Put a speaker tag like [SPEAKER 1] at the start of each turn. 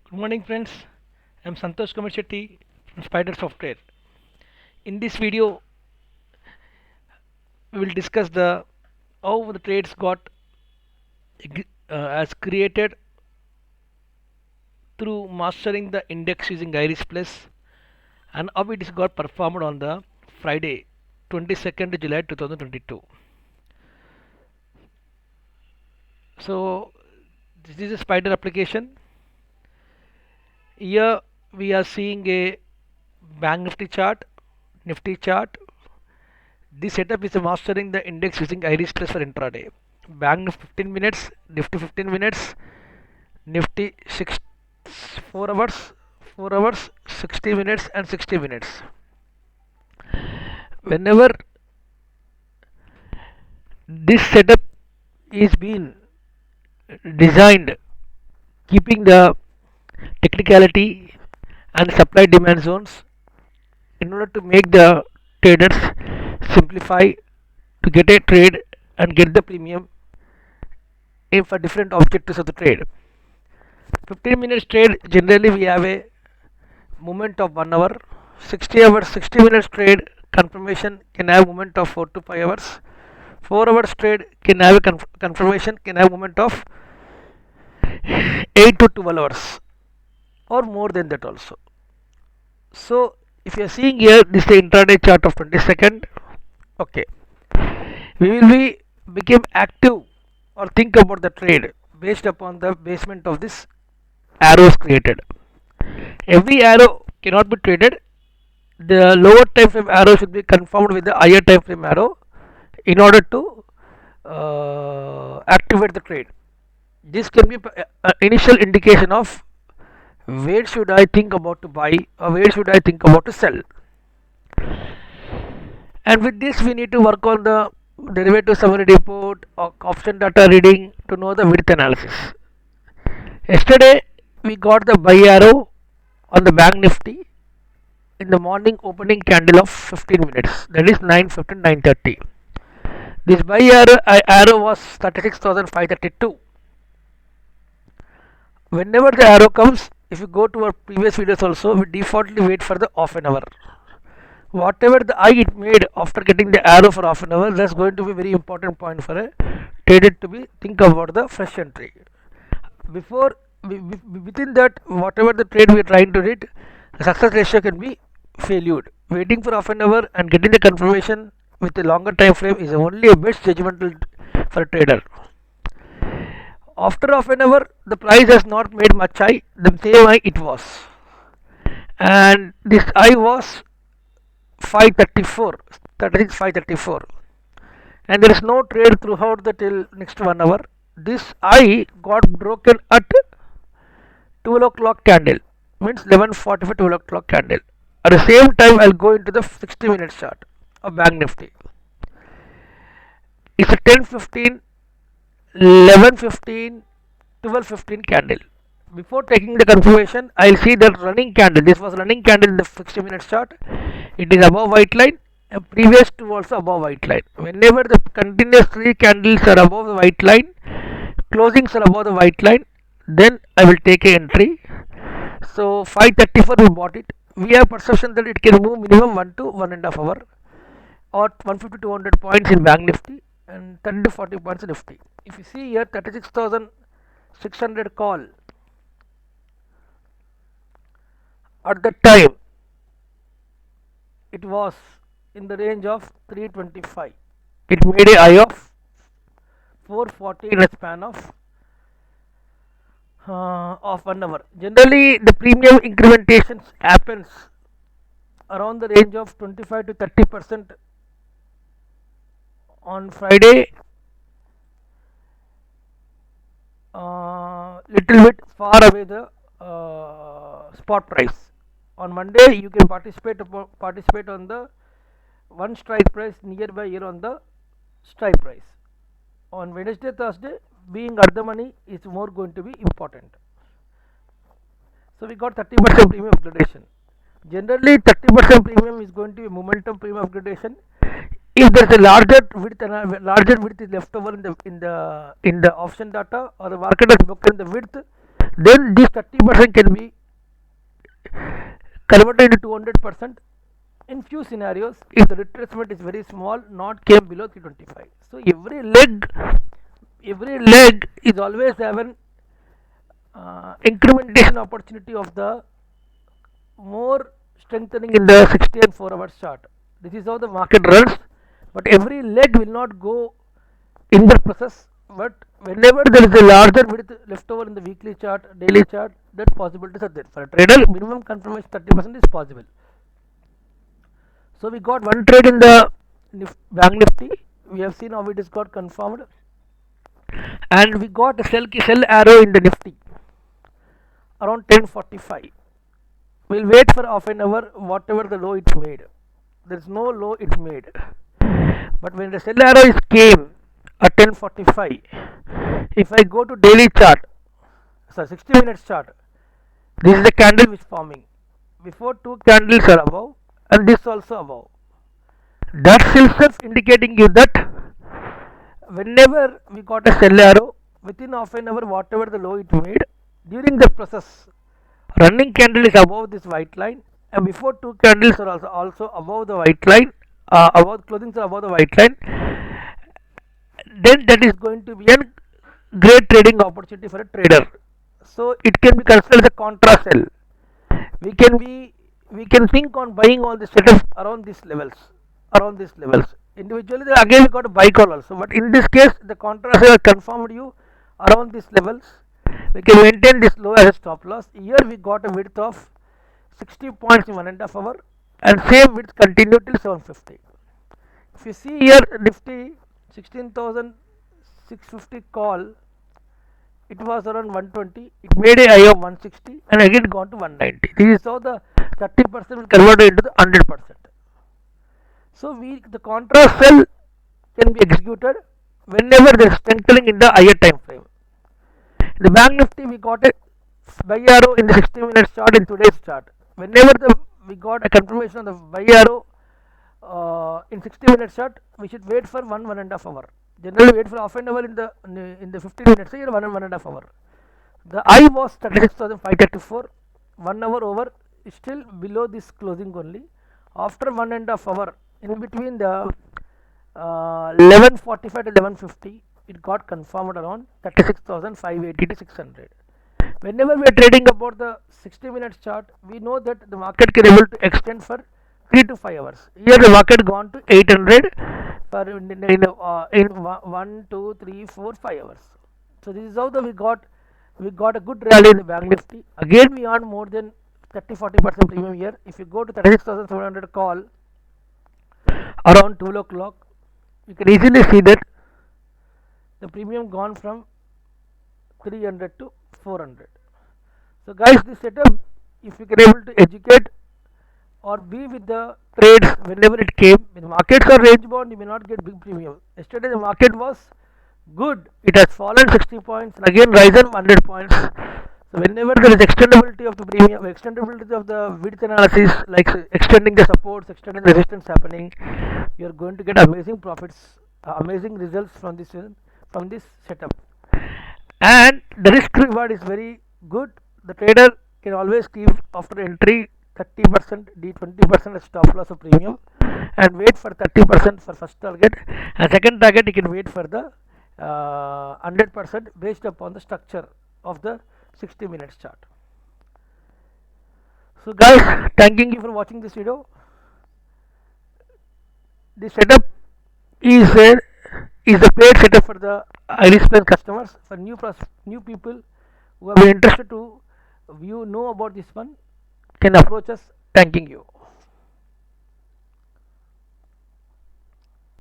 [SPEAKER 1] Good morning friends, I am Santosh Kumar Shetty from Spider Software. In this video, we will discuss the how the trades got as created through mastering the index using Iris Plus and how it is got performed on the Friday 22nd July 2022. So this is a Spider application. Here we are seeing a Bank Nifty chart. This setup is mastering the index using Iris Plus for intraday. Bank 15 minutes, Nifty 15 minutes, Nifty 4 hours, 4 hours, 60 minutes and 60 minutes. Whenever this setup is being designed keeping the technicality and supply demand zones in order to make the traders simplify to get a trade and get the premium for different objectives of the trade. 15 minutes trade generally we have a movement of 1 hour. 60 hours 60 minutes trade confirmation can have movement of 4 to 5 hours. 4 hours trade can have a confirmation can have movement of 8 to 12 hours or more than that also. So if you are seeing here, this is the intraday chart of 22nd. Okay, we will be become active or think about the trade based upon the basement of this arrows created. Every arrow cannot be traded. The lower time frame arrow should be confirmed with the higher time frame arrow in order to activate the trade. This can be initial indication of where should I think about to buy or where should I think about to sell. And with this we need to work on the derivative summary report or option data reading to know the width analysis. Yesterday we got the buy arrow on the bank nifty in the morning opening candle of 15 minutes, that is 9:15 9:30. This buy arrow was 36,532. Whenever the arrow comes, if you go to our previous videos also, we defaultly wait for the half an hour. Whatever the eye it made after getting the arrow for half an hour, that's going to be very important point for a trader to be think about the fresh entry. Before within that, whatever the trade we are trying to read, the success ratio can be failed. Waiting for half an hour and getting the confirmation with a longer time frame is only a best judgmental for a trader. After half an hour, the price has not made much high, the same high it was, and this high was 534, 534, and there is no trade throughout the till next 1 hour. This high got broken at 12 o'clock candle, means 11:45 12 o'clock candle. At the same time, I'll go into the 60 minutes chart of Bank Nifty. It's a 10:15, 11:15, 12:15 candle. Before taking the confirmation, I'll see that running candle. This was running candle in the 60 minutes chart. It is above white line and previous to also above white line. Whenever the continuous three candles are above the white line, closings are above the white line, then I will take a entry. So 534 we bought it. We have perception that it can move minimum 1 to 1.5 hour or 150 to 200 points in Bank Nifty and 30 to 40 points in Nifty. If you see here 36,600 call at that time, it was in the range of 325. It made a high of 440 in a span of 1 hour. Generally, the premium incrementations happens around the range of 25 to 30% on Friday. Little bit far away the spot price. On Monday, you can participate on the one strike price nearby here on the strike price. On Wednesday, Thursday, being at the money is more going to be important. So we got 30% premium upgradation. Generally, 30% premium is going to be momentum premium upgradation. If there is a larger width is left over in the option data or the market has broken the width, then this 30% can be converted into 200% in few scenarios if the retracement is very small, not came below 325. So every leg is always have an incrementation opportunity of the more strengthening in the 60 and 4 hours chart. This is how the market runs, but every leg will not go in the process, but whenever there is a larger width left over in the weekly chart, daily chart, that possibilities are there. For a trader, minimum confirmation 30% is possible. So we got one trade in the Bank Nifty. We have seen how it is got confirmed, and we got a sell arrow in the Nifty around 10:45. We'll wait for half an hour, whatever the low it made. There is no low it made, but when the sell arrow is came at 10:45, if I go to daily chart, so 60 minutes chart, this is the candle which is forming. Before two candles are above, and this also above. That itself indicating you that whenever we got a sell arrow within half an hour, whatever the low it made during the process, running candle is above this white line, and before two candles are also above the white line, above closings are above the white line, then that is going to be a great trading opportunity for a trader. So it can be considered as a contra sell. We can think on buying all the setup around these levels. Individually, again we got a buy call also, but in this case the contra sell confirmed you around these levels. We can maintain this low as a stop loss. Here we got a width of 60 points in 1.5 hour, and same width continued till 750. If you see here, Nifty 16,650 call, it was around 120, it made a high of 160 and again gone to 190. This is how the 30% will convert into the 100%. So the contra sell can be executed whenever there is strengthening in the higher time frame. In the Bank Nifty we got a buy arrow in the 60 minutes chart in today's chart. Whenever we got a confirmation of the buy arrow in 60 minutes chart, we should wait for 1.5 hour. Generally wait for half an hour in the 15 minutes, here 1.5 hour. The high was 36,534, 1 hour over is still below this closing only. After 1.5 hour, in between the 11:45 to 11:50, it got confirmed around 36,580 to 600. Whenever we are trading about the 60 minutes chart, we know that the market can able to extend for 3 to 5 hours. Here the market gone to 800 for in 1, 2, 3, 4, 5 hours. So this is how we got a good rally in the Bank Nifty. Again we earned more than 30-40% premium here. If you go to 36,700 call around 12 o'clock, you can easily see that the premium gone from 300 to 400. So guys, this setup, if you can able to educate or be with the trades whenever it came, when the markets are range bound, you may not get big premium. Yesterday the market was good, it has fallen 60 points and again risen 100 points. So whenever there is extendability of the premium, extendability of the width analysis, like extending the supports, extending the resistance happening, you are going to get amazing profits, amazing results from this setup. And the risk reward is very good. The trader can always keep after entry 30% D, 20% as stop loss of premium, and wait for 30% for first target, and second target he can wait for the 100% based upon the structure of the 60 minutes chart. So guys, thanking you for watching this video. This setup is a paid setup for the Iris Plus customers. For new people who have been interested to know about this one, can approach us. Thanking you.